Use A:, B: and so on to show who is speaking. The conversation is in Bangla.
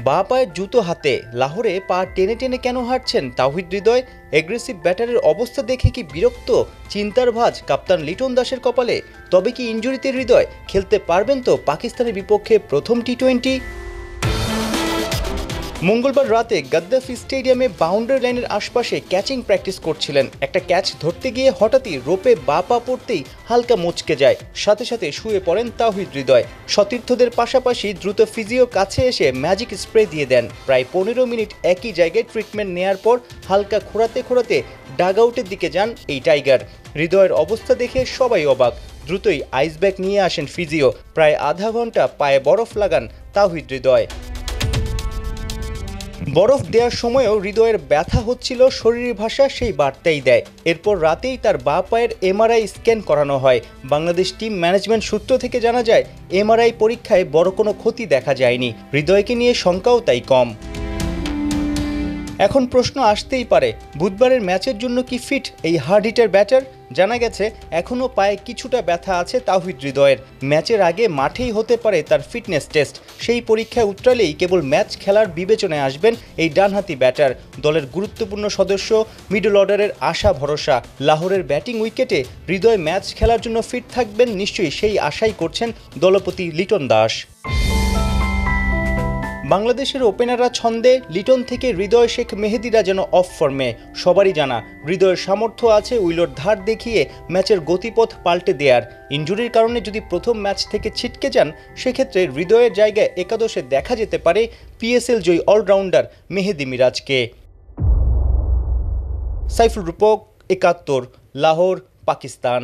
A: বা পায়ের জুতো হাতে লাহোরে পা টেনে টেনে কেন হাঁটছেন তাওহিদ হৃদয়? এগ্রেসিভ ব্যাটারের অবস্থা দেখে কি বিরক্ত? চিন্তার ভাঁজ কাপ্তান লিটন দাসের কপালে। তবে কি ইনজুরিতে হৃদয় খেলতে পারবেন তো পাকিস্তানের বিপক্ষে প্রথম টি-20? মঙ্গলবার রাতে গাদ্দাফি স্টেডিয়ামে বাউন্ডারি লাইনের আশপাশে ক্যাচিং প্র্যাকটিস করছিলেন। একটা ক্যাচ ধরতে গিয়ে হঠাৎই রোপে বা পা পড়তেই হালকা মুচকে যায়, সাথে সাথে শুয়ে পড়েন তাওহিদ হৃদয়। সতীর্থদের পাশাপাশি দ্রুত ফিজিও কাছে এসে ম্যাজিক স্প্রে দিয়ে দেন। প্রায় 15 মিনিট একই জায়গায় ট্রিটমেন্ট নেয়ার পর হালকা খোঁড়াতে খোঁড়াতে ডাগ আউটের দিকে যান এই টাইগার। হৃদয়ের অবস্থা দেখে সবাই অবাক। দ্রুতই আইস ব্যাগ নিয়ে আসেন ফিজিও। প্রায় আধা ঘন্টা পায়ে বরফ লাগান তাওহিদ হৃদয়। বরফ দেওয়ার সময়ও হৃদয়ের ব্যথা হচ্ছিল, শরীরের ভাষা সেই বার্তাই দেয়। এরপর রাতেই তার বাঁ পায়ের এমআরআই স্ক্যান করানো হয়। বাংলাদেশ টিম ম্যানেজমেন্ট সূত্র থেকে জানা যায়, এমআরআই পরীক্ষায় বড় কোনো ক্ষতি দেখা যায়নি। হৃদয়কে নিয়ে শঙ্কাও তাই কম। এখন প্রশ্ন আসতেই পারে, বুধবারের ম্যাচের জন্য কি ফিট এই হার্ড হিটার ব্যাটার? জানা গেছে এখনও পায়ে কিছুটা ব্যথা আছে তাওহিদ হৃদয়ের। ম্যাচের আগে মাঠেই হতে পারে তার ফিটনেস টেস্ট। সেই পরীক্ষায় উতরালেই কেবল ম্যাচ খেলার বিবেচনায় আসবেন এই ডানহাতি ব্যাটার। দলের গুরুত্বপূর্ণ সদস্য, মিডল অর্ডারের আশা ভরসা। লাহোরের ব্যাটিং উইকেটে হৃদয় ম্যাচ খেলার জন্য ফিট থাকবেন নিশ্চয়ই, সেই আশাই করছেন দলপতি লিটন দাস। বাংলাদেশের ওপেনাররা ছন্দে, লিটন থেকে হৃদয় শেখ মেহেদীরা যেন অফ ফর্মে। সবারই জানা হৃদয়ের সামর্থ্য আছে উইলোর ধার দেখিয়ে ম্যাচের গতিপথ পাল্টে দেয়ার। ইনজুরির কারণে যদি প্রথম ম্যাচ থেকে ছিটকে যান, সেক্ষেত্রে হৃদয়ের জায়গায় একাদশে দেখা যেতে পারে পিএসএল জয়ী অলরাউন্ডার মেহেদী মিরাজকে। সাইফুল রূপক, ৭১, লাহোর, পাকিস্তান।